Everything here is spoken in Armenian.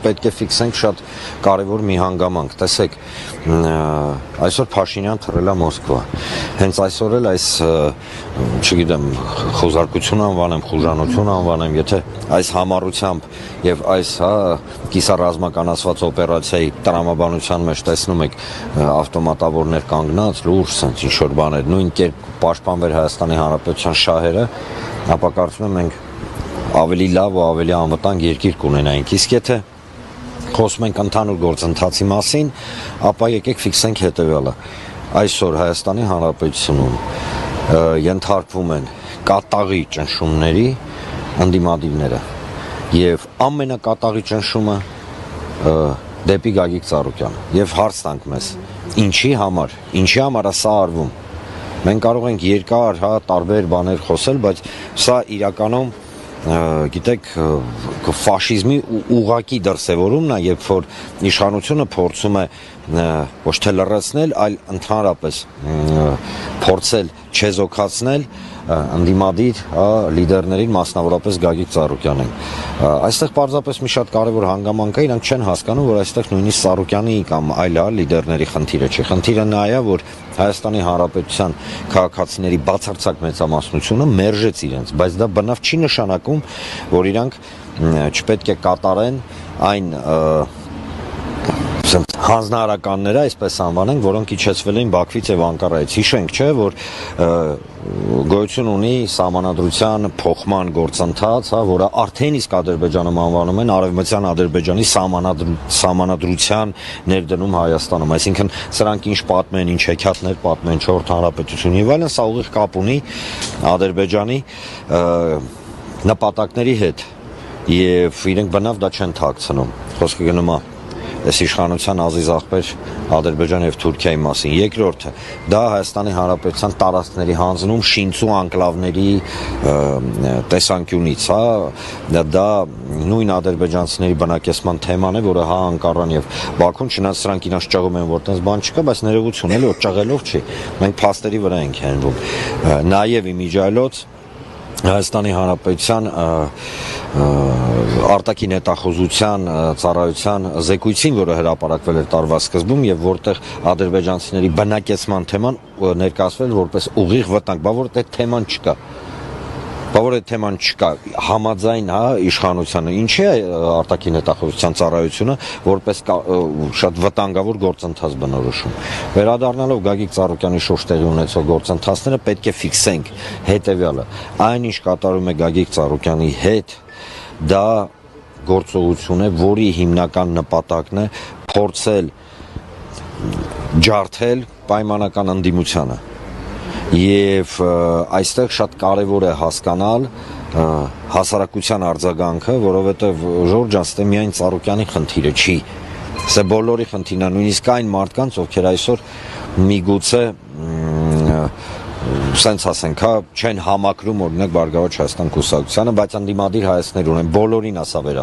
պետք է ֆիքսենք շատ կարևոր մի հանգամանք, տեսեք, այսօր Փաշինյան թռել է Մոսկվա, հենց այսօր էլ այս, չգիտեմ, խոզարկություն անվանեմ, խուժանություն անվանեմ, եթե այս համառությամբ եւ այս կիսառազմականացված օպերացիայի տրամաբանության մեջ տեսնում եք ավտոմատավորներ կանգնած, լուրջ sense ինչ-որ բաներ, նույն կերպ պաշտպանվեր Հայաստանի Հանրապետության շահերը, ապա կարծում եմ մենք ավելի լավ ու ավելի անվտանգ երկիր կունենայինք, իսկ եթե խոսում ենք ընդհանուր գործընթացի մասին, ապա եկեք ֆիքսենք հետևյալը, այսօր Հայաստանի Հանրապետությունում ենթարկվում են կատաղի ճնշումների ընդդիմադիրները եւ ամենակատաղի ճնշումը դեպի Գագիկ Ծառուկյանը եւ հարց տանք մեզ ինչի համար է սա արվում մենք կարող ենք երկար տարբեր բաներ խոսել բայց սա իրականում գիտեք ֆաշիզմի ուղղակի դրսևորումն է երբ որ իշխանությունը փորձում է ոչ թե լրացնել այլ ընդհանրապես փորձել չեզոքացնել ընդդիմադիր լիդերներին մասնավորապես Գագիկ Ծառուկյանին այստեղ պարզապես մի շատ կարևոր հանգամանք է իրանք չեն հասկանում որ այստեղ նույնիսկ Ծառուկյանի կամ այլ լիդերների խնդիրը չի խնդիրը նա է որ Հայաստանի Հանրապետության քաղաքացիների բացարձակ մեծամասնությունը մերժեց իրենց բայց դա բնավ չի նշանակում որ իրանք չպետք է կատարեն այն հանձնարարականները, այսպես անվանենք, որոնք իջեցվել էին Բաքվից եւ Անկարայից։ Հիշենք, չէ, որ գոյություն ունի սահմանադրության փոխման գործընթաց, որը արդեն իսկ Ադրբեջանում անվանում են Արևմտյան Ադրբեջանի սահմանադրության ներդնում Հայաստանում։ Այսինքն սրանք ինչ պատմեն, ինչ հեքիաթներ պատմեն Չորրորդ Հանրապետություն եւ այլն, սա ուղիղ կապ ունի Ադրբեջանի նպատակների հետ եւ իրենք բնավ դա չեն թաքցնում։ Խոսքը գնում է այս իշխանության ազիզ աղբեր Ադրբեջան եւ Թուրքիայի մասին։ Երկրորդը դա Հայաստանի Հանրապետության տարածքների հանձնում շինծու անկլավների տեսանկյունից, դա նույն ադրբեջանցիների բնակեցման թեման է, որը Անկարան եւ Բաքուն չնայած սրանք իրաց ճղում են, որ տես բան չկա, բայց ներողություն էլի որ ճղելով չի։ Մենք փաստերի վրա ենք հենվում։ Նաեւ իմիջիայլոց Հայաստանի Հանրապետության արտաքին հետախուզության ծառայության զեկույցին, որը հրապարակվել էր տարվա սկզբում եւ որտեղ ադրբեջանցիների բնակեցման թեման ներկայացվել որպես ուղիղ վտանգ, բա որ այդ թեման չկա, համաձայն իշխանությանը, ինչի է արտաքին հետախուզության ծառայությունը որպես շատ վտանգավոր գործընթաց բնորոշում։ Վերադառնալով Գագիկ Ծառուկյանի շուրջ տեղի ունեցող գործընթացները պետք է ֆիքսենք հետեւյալը։ Այն ինչ կատարում է Գագիկ Ծառուկյանի հետ, դա գործողություն է, որի հիմնական նպատակն է փորձել ջարդել պայմանական ընդդիմությանը։ Եվ այստեղ շատ կարևոր է հասկանալ հասարակության արձագանքը, որովհետև Ժորժ ջան, ստե միայն Ծառուկյանի խնդիրը չի։ Սա բոլորի խնդիրն է, նույնիսկ այն մարդկանց, ովքեր այսօր միգուցե սենց ասենք, չեն համակրում օրինակ Բարգավաճ Հայաստան կուսակցությանը, բայց ընդդիմադիր հայացքներ ունեն, բոլորին ասա վերա